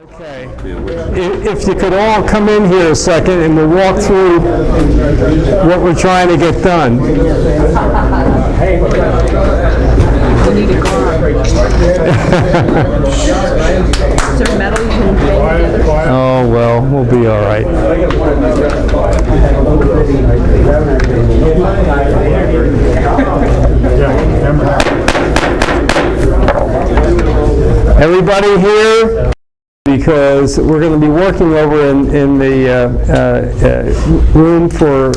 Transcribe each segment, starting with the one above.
Okay. If you could all come in here a second and we'll walk through what we're trying to get done. We need a car. Is there metal you can bang together? Oh, well, we'll be all right. Everybody here? Because we're going to be working over in the room for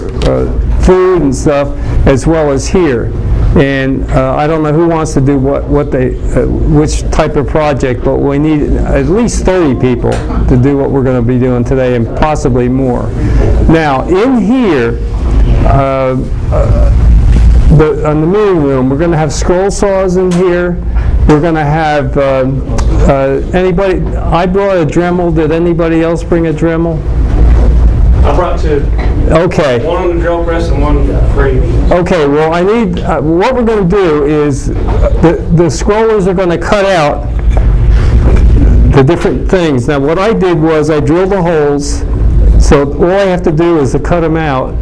food and stuff, as well as here. And I don't know who wants to do which type of project, but we need at least 30 people to do what we're going to be doing today, and possibly more. Now, in here, on the meeting room, we're going to have scroll saws in here. We're going to have anybody. I brought a Dremel. Did anybody else bring a Dremel? I brought two. Okay. One on the drill press and one free. Okay. Well, I need. What we're going to do is the scrollers are going to cut out the different things. Now, what I did was I drilled the holes. So all I have to do is to cut them out,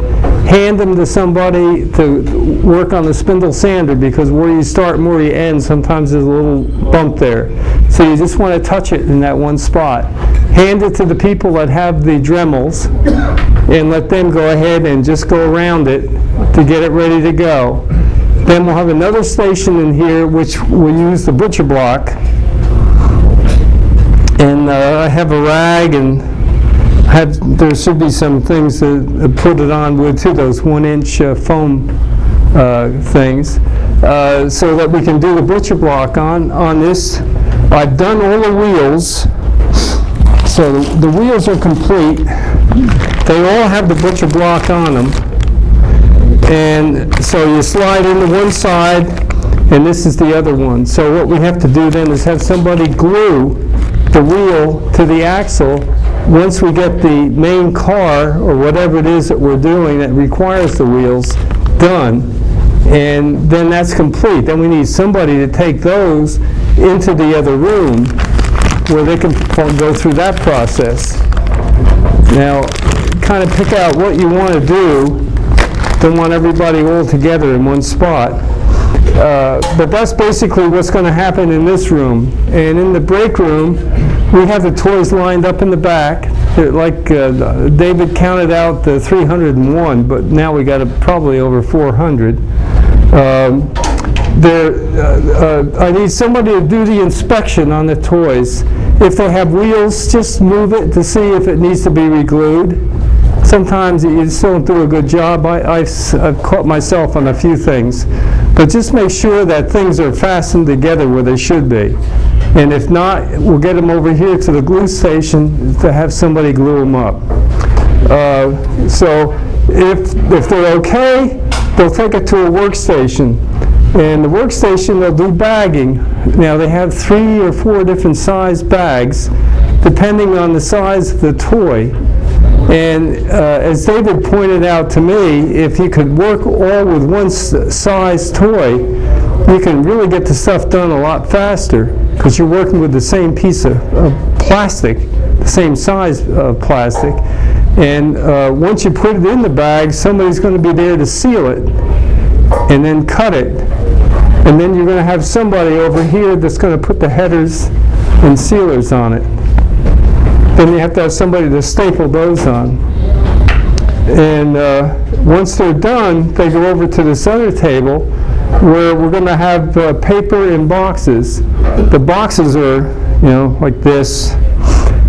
hand them to somebody to work on the spindle sander, because where you start and where you end, sometimes there's a little bump there. So you just want to touch it in that one spot. Hand it to the people that have the Dremels and let them go ahead and just go around it to get it ready to go. Then we'll have another station in here which will use the butcher block. And I have a rag, and there should be some things to put it on with too, those 1-inch foam things, so that we can do the butcher block on this. I've done all the wheels, so the wheels are complete. They all have the butcher block on them, and so you slide into one side, and this is the other one. So what we have to do then is have somebody glue the wheel to the axle once we get the main car, or whatever it is that we're doing that requires the wheels, done. And then that's complete. Then we need somebody to take those into the other room where they can go through that process. Now, kind of pick out what you want to do. Don't want everybody all together in one spot. But that's basically what's going to happen in this room. And in the break room, we have the toys lined up in the back. Like David counted out the 301, but now we got probably over 400. I need somebody to do the inspection on the toys. If they have wheels, just move it to see if it needs to be re-glued. Sometimes you just don't do a good job. I've caught myself on a few things. But just make sure that things are fastened together where they should be. And if not, we'll get them over here to the glue station to have somebody glue them up. So if they're okay, they'll take it to a workstation. And the workstation, they'll do bagging. Now they have 3 or 4 different size bags, depending on the size of the toy. And as David pointed out to me, if you could work all with one size toy, you can really get the stuff done a lot faster, because you're working with the same piece of plastic, the same size of plastic. And once you put it in the bag, somebody's going to be there to seal it and then cut it. And then you're going to have somebody over here that's going to put the headers and sealers on it. Then you have to have somebody to staple those on. And once they're done, they go over to this other table where we're going to have paper in boxes. The boxes are, like this.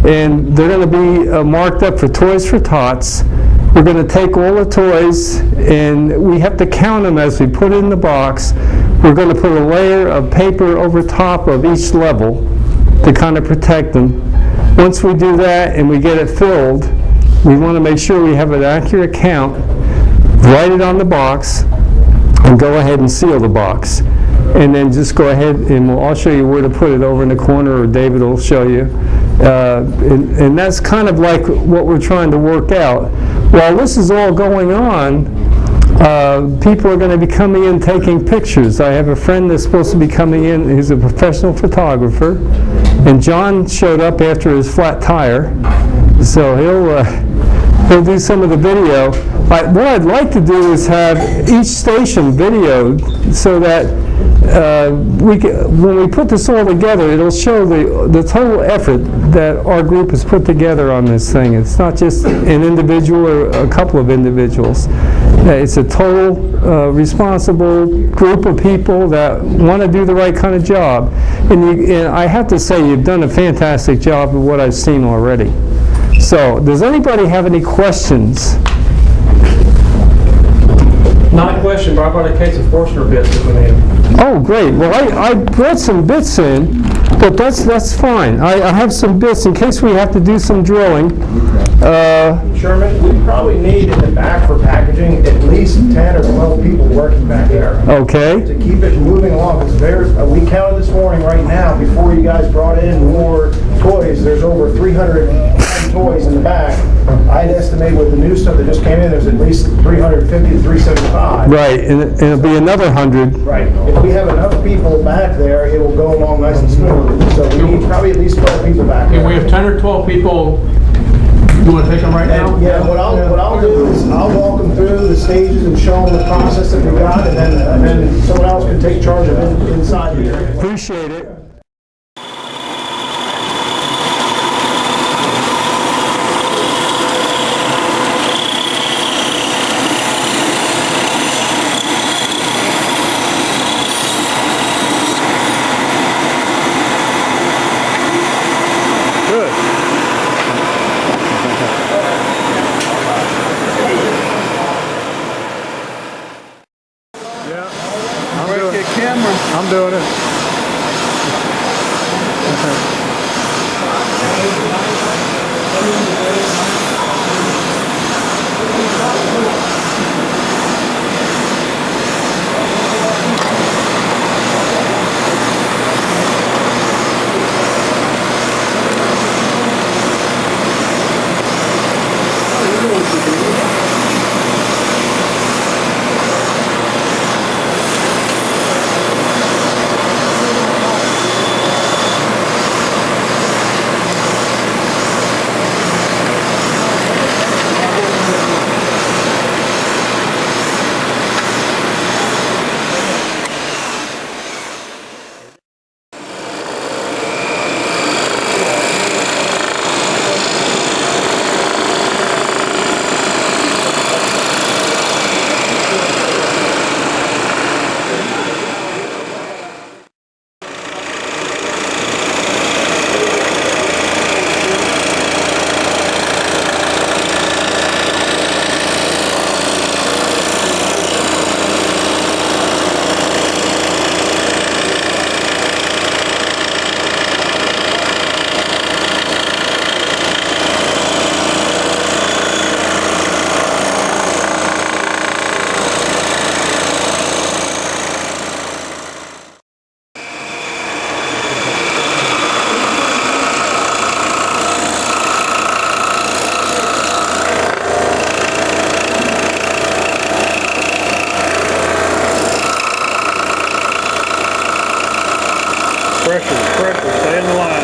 And they're going to be marked up for Toys for Tots. We're going to take all the toys, and we have to count them as we put in the box. We're going to put a layer of paper over top of each level to kind of protect them. Once we do that and we get it filled, we want to make sure we have an accurate count, write it on the box, and go ahead and seal the box. And then just go ahead and I'll show you where to put it over in the corner, or David will show you. And that's kind of like what we're trying to work out. While this is all going on, people are going to be coming in taking pictures. I have a friend that's supposed to be coming in who's a professional photographer. And John showed up after his flat tire, so he'll do some of the video. What I'd like to do is have each station videoed so that when we put this all together, it'll show the total effort that our group has put together on this thing. It's not just an individual or a couple of individuals. It's a total responsible group of people that want to do the right kind of job. And I have to say, you've done a fantastic job of what I've seen already. So, does anybody have any questions? Not a question, but I brought a case of Forstner bits if we need them. Oh, great. Well, I brought some bits in, but that's fine. I have some bits in case we have to do some drilling. Sherman, we probably need in the back for packaging at least 10 or 12 people working back there. Okay. To keep it moving along, because we counted this morning right now, before you guys brought in more toys, there's over 300 toys in the back. I'd estimate with the new stuff that just came in, there's at least 350 to 375. Right, and it'll be another 100. Right. If we have enough people back there, it will go along nice and smooth. So we need probably at least 12 people back there. Can we have 10 or 12 people? You want to take them right now? Yeah, what I'll do is I'll walk them through the stages and show them the process that we got, and then someone else can take charge of it inside here. Appreciate it. I'm doing it. Pressure, stay in the line.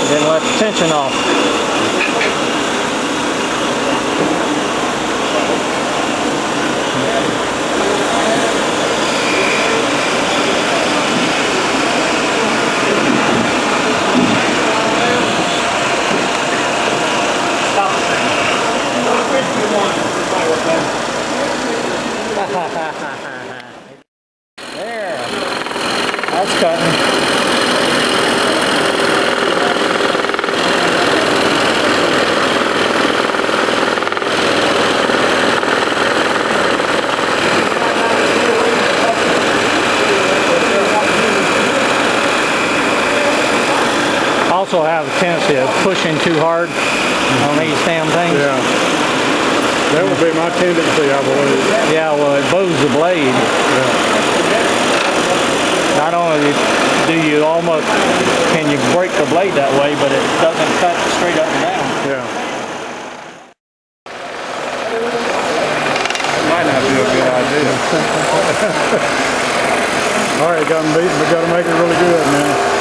Then let the tension off. also have a tendency of pushing too hard on these damn things. Yeah. That would be my tendency, I believe. Yeah, well, it bows the blade. Not only do you almost, can you break the blade that way, but it doesn't cut straight up and down. Yeah. Might not be a good idea. All right, got them beaten. We got to make it really good, man.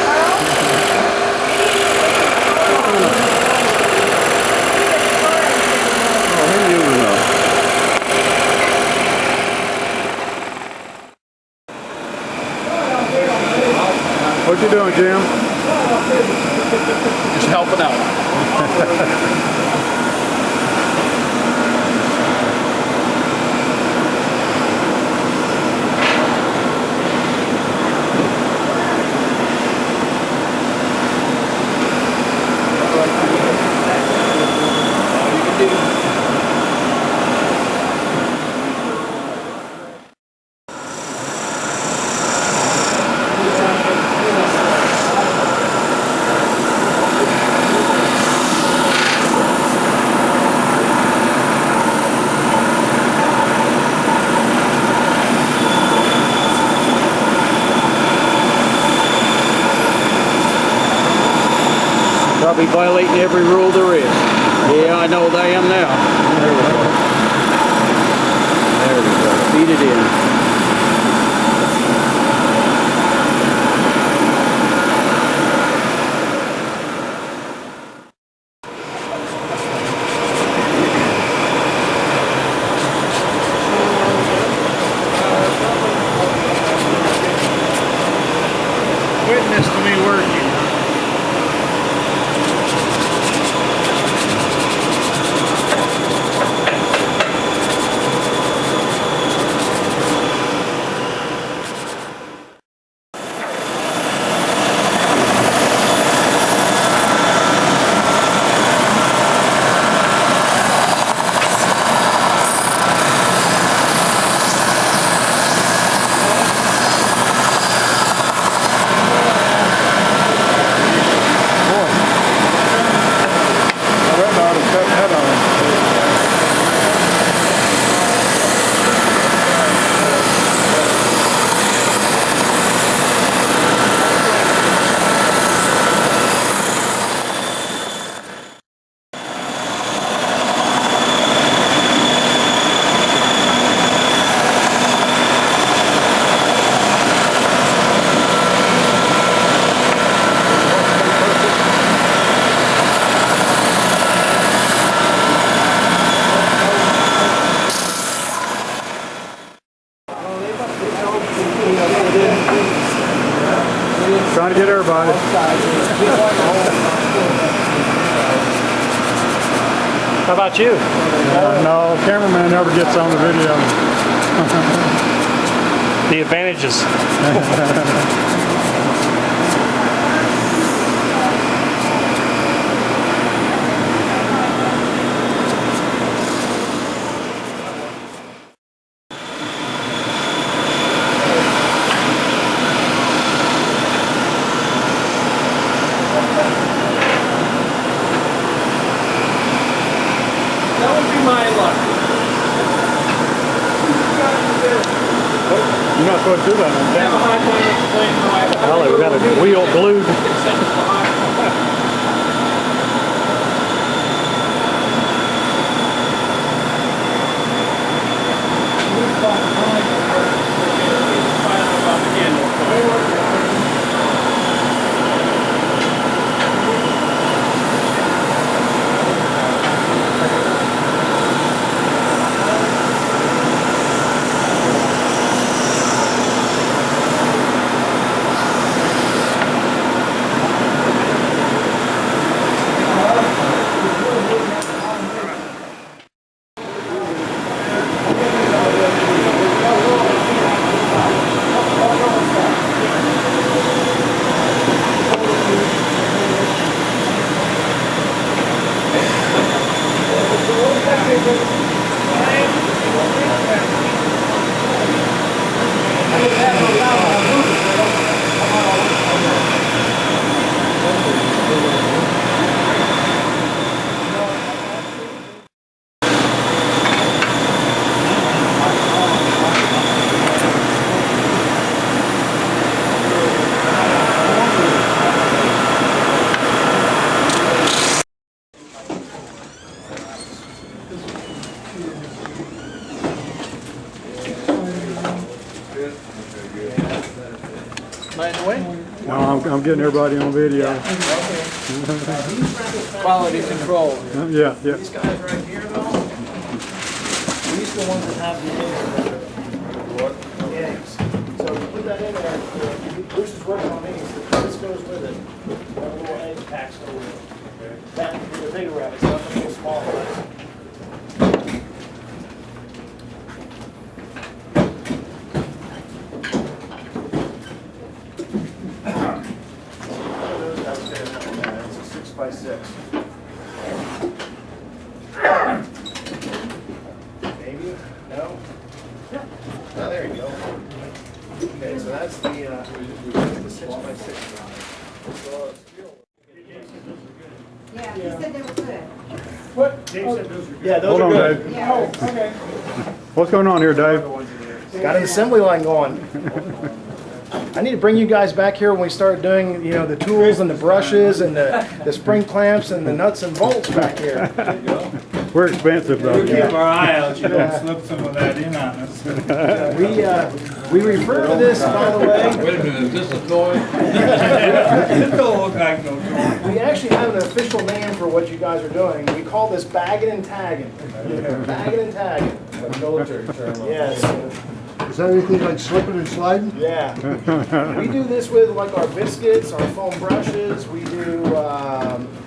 What you doing, Jim? Just helping out. Probably violating every rule there is. Yeah, I know they am now. There we go. Feed it in. Witness to me working. Trying to get everybody. How about you? No, cameraman never gets on the video. The advantages. That would be my luck. You're not supposed to do that on I have a hard time explaining why. Golly, we got a wheel glued. I'm getting everybody on video. Quality control. Yeah, yeah. These guys right here, though, these are the ones that have the eggs. So you put that in there, Bruce is working on these, this goes with it. That little egg packs go with it. That, the bigger rabbits, not the little small ones. Those guys fit in that one there. It's a 6x6. Maybe? No? Oh, there you go. Okay, so that's the 6x6 drive. Yeah, he said they were good. What? Dave said those are good. Yeah, those Hold are on, good. Dave. Yeah. Oh, okay. What's going on here, Dave? Got an assembly line going. I need to bring you guys back here when we start doing, you know, the tools and the brushes and the spring clamps and the nuts and bolts back here. We're expensive though. Keep our eye out, you don't slip some of that in on us. We refer to this, by the way. Wait a minute, is this a toy? It don't look like no toy. We actually have an official name for what you guys are doing. We call this bagging and tagging. Bagging and tagging. Military term. Yes. Is that anything like slipping and sliding? Yeah. We do this with like our biscuits, our foam brushes. We do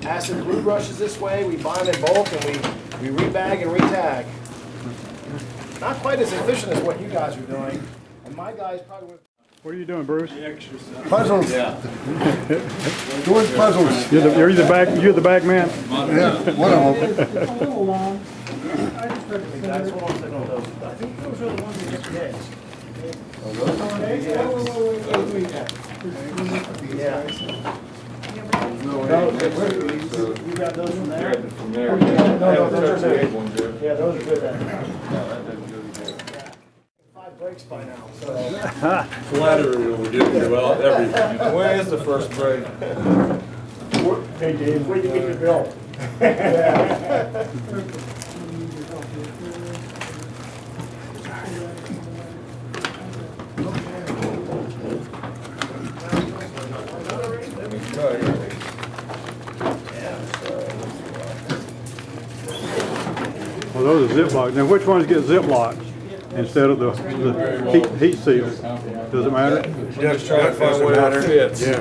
acid glue brushes this way. We buy them in bulk and we rebag and retag. Not quite as efficient as what you guys are doing. And my guys probably would. What are you doing, Bruce? Puzzles. Yeah. Doing puzzles. You're the back man. Yeah, one of them. That's what I'm saying. I think those are the ones that get the eggs. Yeah. You got those from there? From there. No, those are good. Yeah, those are good then. 5 breaks by now, so. Flattery when we didn't do well everything. When is the first break? Hey Dave, where you get your bill? Well, those are Ziplocs. Now, which ones get Ziplocs instead of the heat seal? Does it matter? Just trying to find where it fits. Yeah.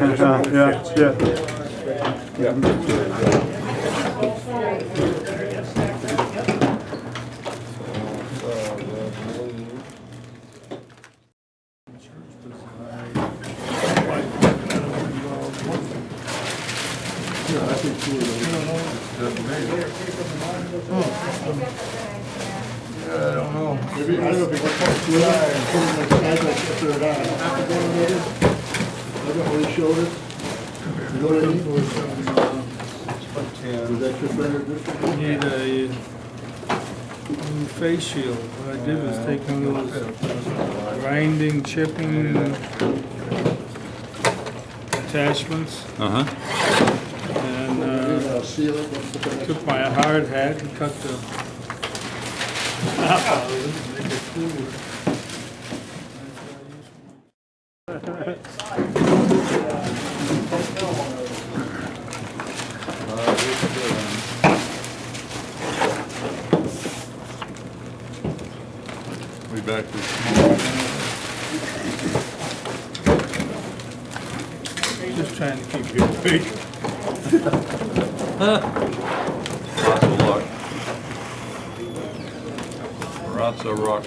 I don't know if it was supposed to and put it like sides like up there down. I don't really showed it. You know what I mean? Was that your friend or this? Need a new face shield. What I did was take one of those grinding, chipping attachments. And Seal it. Put the next- took my hard hat and cut the top out of it, make it cooler. We back to Just trying to keep you awake. lots of luck. Lots of rock.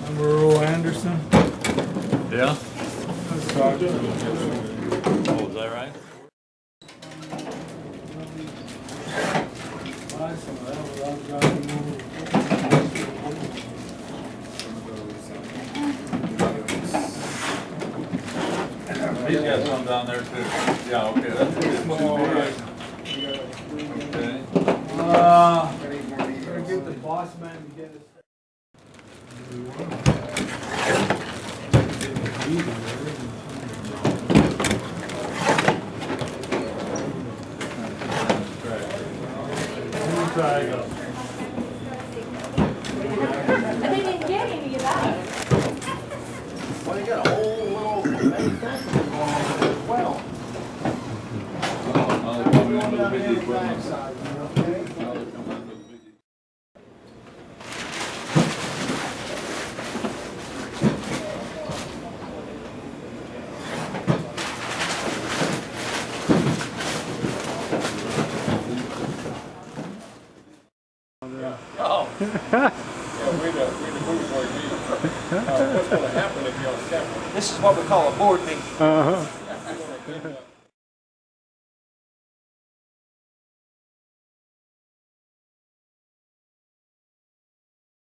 Remember Earl Anderson? Yeah? Let's talk to him. Oh, is that right? Buy some of that without driving over. He's got some down there too. Yeah, okay, that's good. Small, Okay. Gotta get the last man to get us. And they didn't get any of that. Well, you got a whole little manufacturing going on there as well. Now they're coming into the big equipment. Backside, okay? Now they're coming into the big. This is what we call a board meeting. Uh-huh.